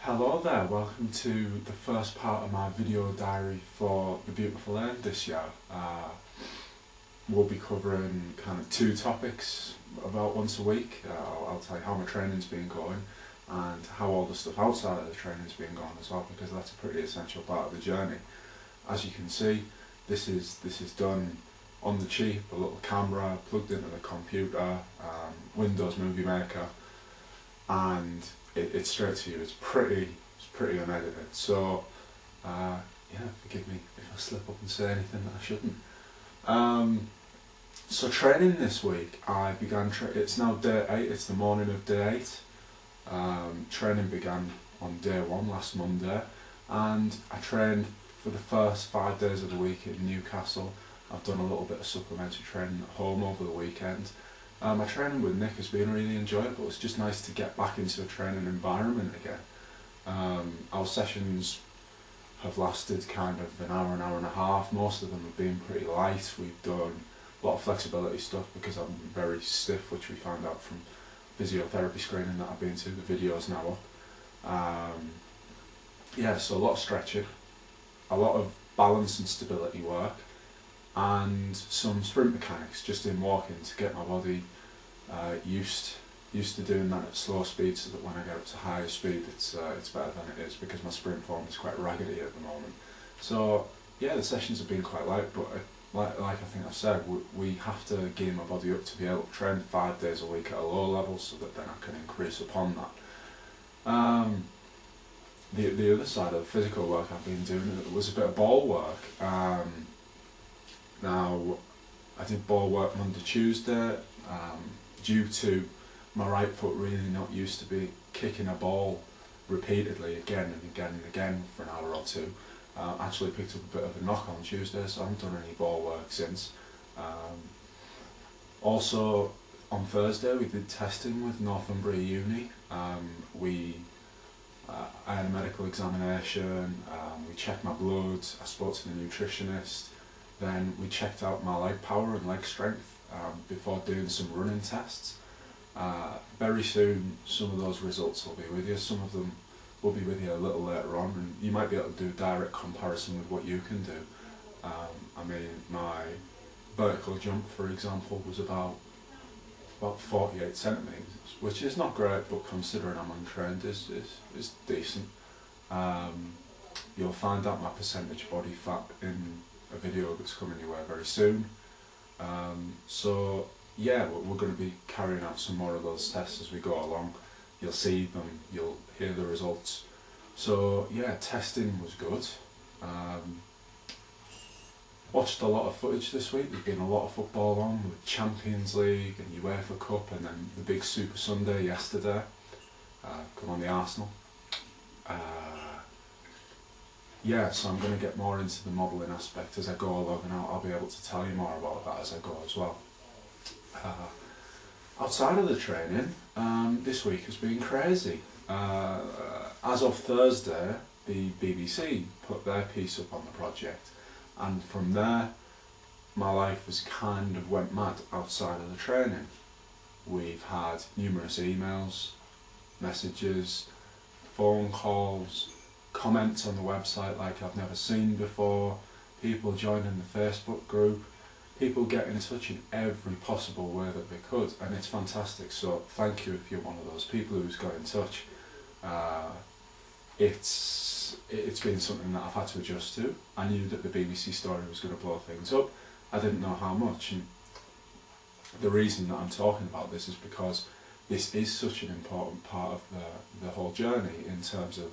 Hello there, welcome to the first part of my video diary for the beautiful end this year. We'll be covering kind of two topics about once a week. I'll tell you how my training's been going and how all the stuff outside of the training's been going as well, because that's a pretty essential part of the journey. As you can see, this is done on the cheap, a little camera plugged into the computer, Windows Movie Maker, and it's straight to you. It's pretty unedited. So yeah, forgive me if I slip up and say anything that I shouldn't. So training this week, I began. It's now day 8. It's the morning of day 8. Training began on day 1 last Monday, and I trained for the first 5 days of the week in Newcastle. I've done a little bit of supplementary training at home over the weekend. My training with Nick has been really enjoyable. It's just nice to get back into a training environment again. Our sessions have lasted kind of an hour and a half. Most of them have been pretty light. We've done a lot of flexibility stuff because I'm very stiff, which we found out from physiotherapy screening that I've been to. The video's now up. Yeah, so a lot of stretching, a lot of balance and stability work, and some sprint mechanics just in walking to get my body used to doing that at slow speed, so that when I get up to higher speed it's better than it is, because my sprint form is quite raggedy at the moment. So yeah, the sessions have been quite light, but like I think I've said, we have to gear my body up to be able to train 5 days a week at a low level, so that then I can increase upon that. The other side of the physical work I've been doing was a bit of ball work. Now, I did ball work Monday, Tuesday, due to my right foot really not used to be kicking a ball repeatedly again and again and again for an hour or two. Actually picked up a bit of a knock on Tuesday, so I haven't done any ball work since. Also, on Thursday we did testing with Northumbria Uni. I had a medical examination, we checked my blood, I spoke to the nutritionist. Then we checked out my leg power and leg strength before doing some running tests. Very soon some of those results will be with you, some of them will be with you a little later on, and you might be able to do a direct comparison with what you can do. I mean, my vertical jump, for example, was about 48 centimetres, which is not great, but considering I'm untrained is decent. You'll find out my percentage body fat in a video that's coming your way very soon. So yeah, we're going to be carrying out some more of those tests as we go along. You'll see them, you'll hear the results. So yeah, testing was good. Watched a lot of footage this week. There's been a lot of football on, with Champions League and UEFA Cup, and then the big Super Sunday yesterday. Come on, the Arsenal. Yeah, so I'm going to get more into the modelling aspect as I go along, and I'll be able to tell you more about that as I go as well. Outside of the training, this week has been crazy. As of Thursday, the BBC put their piece up on the project, and from there my life has kind of went mad outside of the training. We've had numerous emails, messages, phone calls, comments on the website like I've never seen before, people joining the Facebook group, people getting in touch in every possible way that they could, and it's fantastic. So thank you if you're one of those people who's got in touch. It's been something that I've had to adjust to. I knew that the BBC story was going to blow things up. I didn't know how much, and the reason that I'm talking about this is because this is such an important part of the whole journey in terms of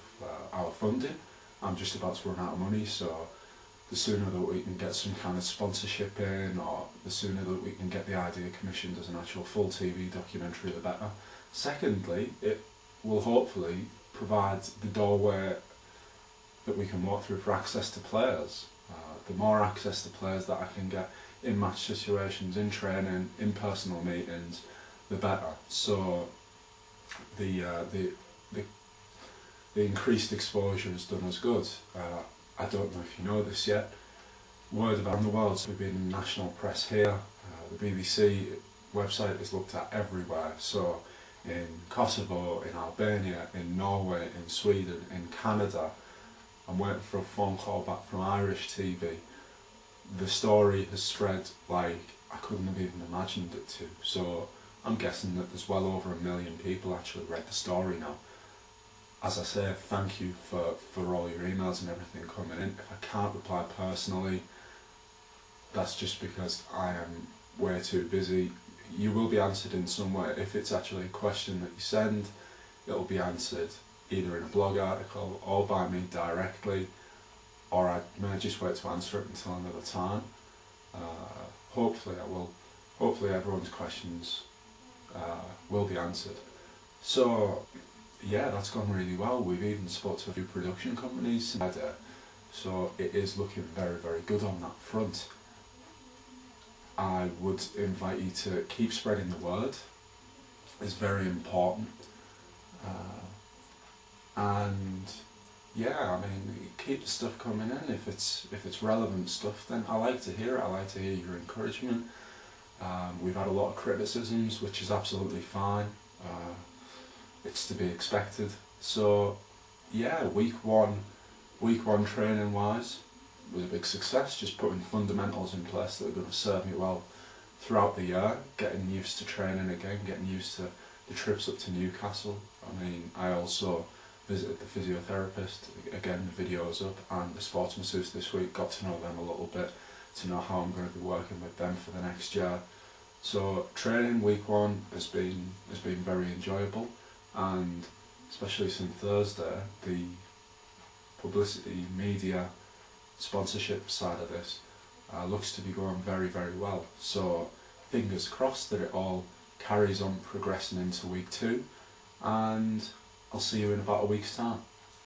our funding. I'm just about to run out of money, so the sooner that we can get some kind of sponsorship in, or the sooner that we can get the idea commissioned as an actual full TV documentary, the better. Secondly, it will hopefully provide the doorway that we can walk through for access to players. The more access to players that I can get in match situations, in training, in personal meetings, the better. So the increased exposure has done us good. I don't know if you know this yet. Word around the world, so we've been in national press here. The BBC website is looked at everywhere. So in Kosovo, in Albania, in Norway, in Sweden, in Canada. I'm waiting for a phone call back from Irish TV. The story has spread like I couldn't have even imagined it to. So I'm guessing that there's well over 1 million people actually read the story now. As I say, thank you for all your emails and everything coming in. If I can't reply personally, that's just because I am way too busy. You will be answered in some way. If it's actually a question that you send, it'll be answered either in a blog article or by me directly, or I may just wait to answer it until another time. Hopefully I will. Hopefully everyone's questions will be answered. So yeah, that's gone really well. We've even spoke to a few production companies, so it is looking very, very good on that front. I would invite you to keep spreading the word. It's very important. And yeah, I mean, keep the stuff coming in. If it's relevant stuff, then I like to hear it. I like to hear your encouragement. We've had a lot of criticisms, which is absolutely fine. It's to be expected. So yeah, week one training wise was a big success. Just putting fundamentals in place that are going to serve me well throughout the year. Getting used to training again. Getting used to the trips up to Newcastle. I mean, I also visited the physiotherapist, again the video's up, and the sports masseuse this week. Got to know them a little bit, to know how I'm going to be working with them for the next year. So training week one has been very enjoyable, and especially since Thursday, the publicity, media, sponsorship side of this looks to be going very, very well. So fingers crossed that it all carries on progressing into week two, and I'll see you in about a week's time.